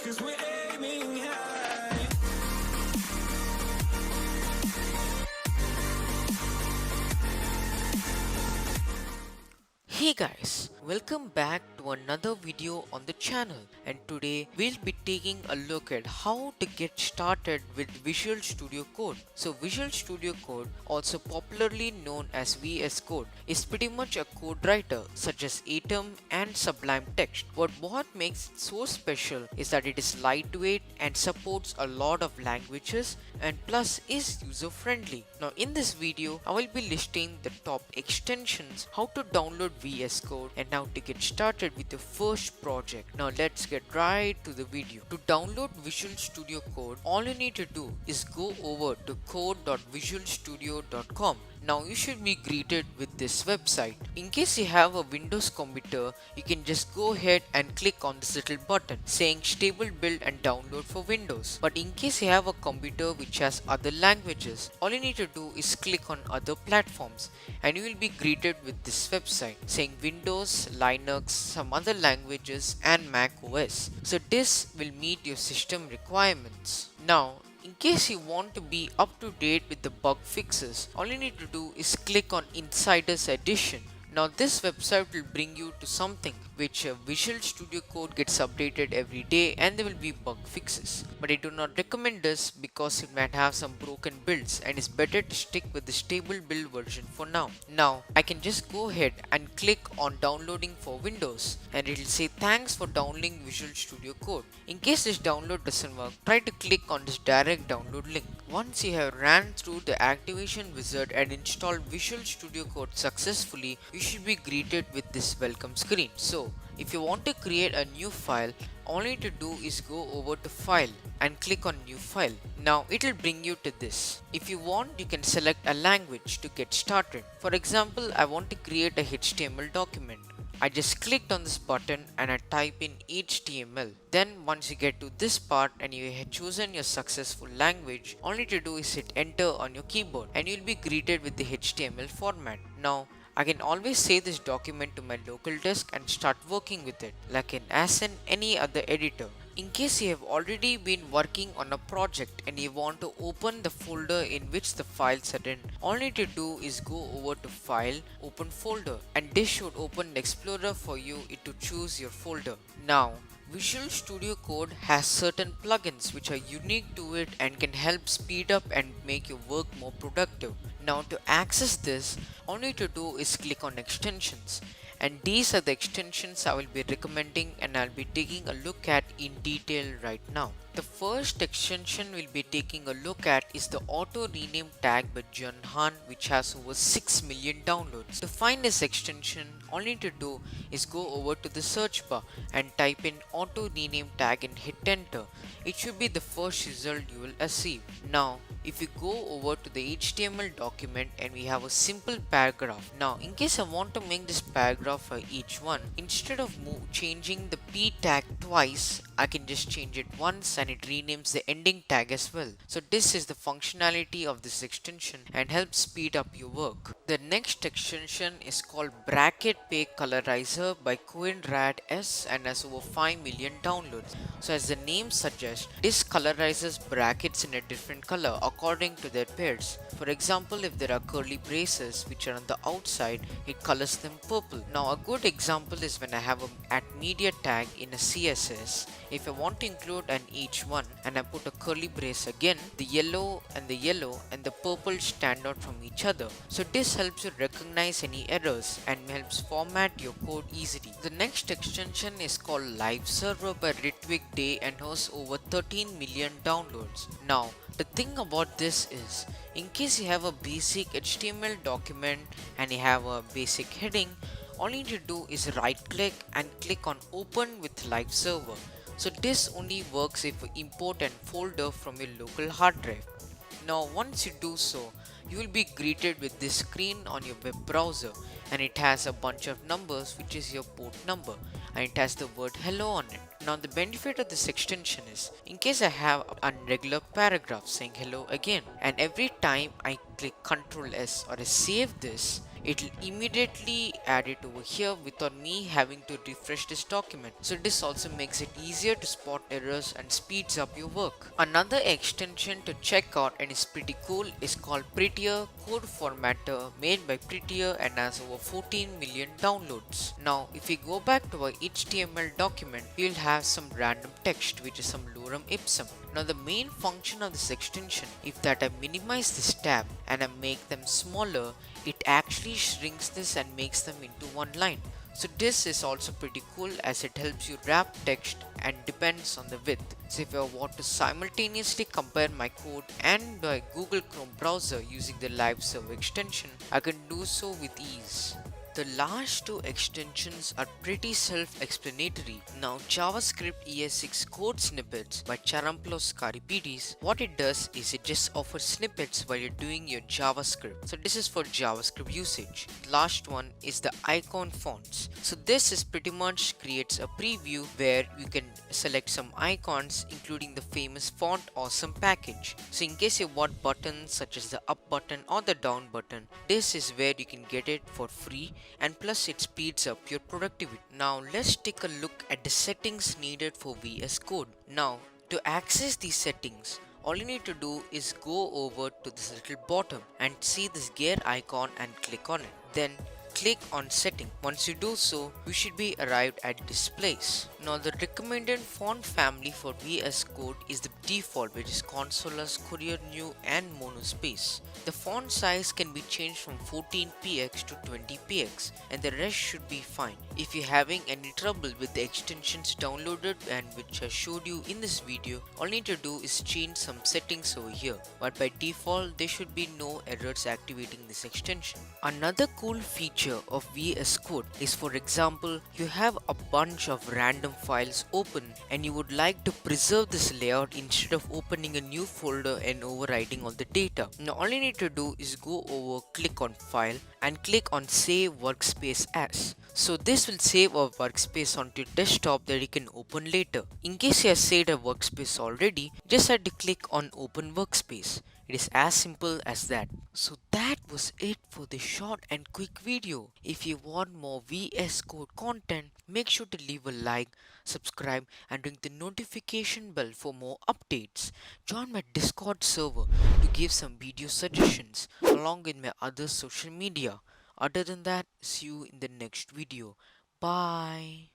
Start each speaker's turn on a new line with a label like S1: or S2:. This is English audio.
S1: 'cause we're aiming high.
S2: Hey guys, welcome back to another video on the channel, and today we'll be taking a look at how to get started with Visual Studio Code. So Visual Studio Code, also popularly known as VS Code, is pretty much a code writer such as Atom and Sublime Text. What makes it so special is that it is lightweight and supports a lot of languages and plus is user friendly. Now in this video I will be listing the top extensions, how to download VS Code, and how to get started with your first project. Now let's get right to the video. To download Visual Studio Code, all you need to do is go over to code.visualstudio.com. Now you should be greeted with this website. In case you have a Windows computer, you can just go ahead and click on this little button saying stable build and download for Windows. But in case you have a computer which has other languages, all you need to do is click on other platforms and you will be greeted with this website saying Windows, Linux, some other languages and Mac OS. So this will meet your system requirements. Now in case you want to be up to date with the bug fixes, all you need to do is click on Insiders Edition. Now this website will bring you to something which Visual Studio Code gets updated every day and there will be bug fixes. But I do not recommend this because it might have some broken builds and it's better to stick with the stable build version for now. Now I can just go ahead and click on downloading for Windows and it will say thanks for downloading Visual Studio Code. In case this download doesn't work, try to click on this direct download link. Once you have ran through the activation wizard and installed Visual Studio Code successfully, you should be greeted with this welcome screen. So if you want to create a new file, all you need to do is go over to file and click on new file. Now it will bring you to this. If you want, you can select a language to get started. For example, I want to create a HTML document. I just clicked on this button and I type in HTML. Then once you get to this part and you have chosen your successful language, all you need to do is hit enter on your keyboard and you'll be greeted with the HTML format. Now I can always save this document to my local disk and start working with it like as in any other editor. In case you have already been working on a project and you want to open the folder in which the files are in, all you need to do is go over to File, Open Folder, and this should open the Explorer for you to choose your folder. Now Visual Studio Code has certain plugins which are unique to it and can help speed up and make your work more productive. Now to access this, all you need to do is click on extensions, and these are the extensions I will be recommending and I'll be taking a look at in detail right now. The first extension we'll be taking a look at is the Auto Rename tag by John Han, which has over 6 million downloads. To find this extension, all you need to do is go over to the search bar and type in Auto Rename tag and hit enter. It should be the first result you will receive. Now if you go over to the HTML document and we have a simple paragraph. Now in case I want to make this paragraph for each one, instead of changing the P tag twice, I can just change it once and it renames the ending tag as well. So this is the functionality of this extension and helps speed up your work. The next extension is called Bracket Pay Colorizer by Coinrad S and has over 5 million downloads. So as the name suggests, this colorizes brackets in a different color according to their pairs. For example, if there are curly braces which are on the outside, it colors them purple. Now a good example is when I have a @media tag in a CSS. If I want to include an each one and I put a curly brace again, the yellow and the purple stand out from each other. So this helps you recognize any errors and helps format your code easily. The next extension is called Live Server by Ritwik Day and has over 13 million downloads. Now the thing about this is, in case you have a basic HTML document and you have a basic heading, all you need to do is right click and click on Open with Live Server. So this only works if you import a folder from your local hard drive. Now once you do so, you will be greeted with this screen on your web browser, and it has a bunch of numbers which is your port number, and it has the word hello on it. Now the benefit of this extension is, in case I have a regular paragraph saying hello again, and every time I click Ctrl S or I save this, it'll immediately add it over here without me having to refresh this document. So this also makes it easier to spot errors and speeds up your work. Another extension to check out and is pretty cool is called Prettier Code Formatter, made by Prettier and has over 14 million downloads. Now if we go back to our HTML document, you'll have some random text which is some lorem ipsum. Now the main function of this extension, if that I minimize this tab and I make them smaller, it actually shrinks this and makes them into one line. So this is also pretty cool as it helps you wrap text and depends on the width. So if I want to simultaneously compare my code and my Google Chrome browser using the live server extension, I can do so with ease. The last two extensions are pretty self-explanatory. Now JavaScript ES6 code snippets by Charamplos Karipidis, what it does is it just offers snippets while you're doing your JavaScript. So this is for JavaScript usage. The last one is the icon fonts. So this is pretty much creates a preview where you can select some icons including the famous Font Awesome package. So in case you want buttons such as the up button or the down button, this is where you can get it for free, and plus it speeds up your productivity. Now let's take a look at the settings needed for VS Code. Now to access these settings, all you need to do is go over to this little bottom and see this gear icon and click on it. Then click on setting. Once you do so, you should be arrived at this place. Now the recommended font family for VS Code is the default, which is Consolas, Courier New and Monospace. The font size can be changed from 14px to 20px and the rest should be fine. If you're having any trouble with the extensions downloaded and which I showed you in this video, all you need to do is change some settings over here, but by default there should be no errors activating this extension. Another cool feature of VS Code is, for example, you have a bunch of random files open and you would like to preserve this layout instead of opening a new folder and overriding all the data. Now all you need to do is go over, click on File and click on Save Workspace As. So this will save our workspace onto your desktop that you can open later. In case you have saved a workspace already, just have to click on Open Workspace. It is as simple as that. So that was it for this short and quick video. If you want more VS Code content, make sure to leave a like, subscribe and ring the notification bell for more updates. Join my Discord server to give some video suggestions along with my other social media. Other than that, see you in the next video. Bye.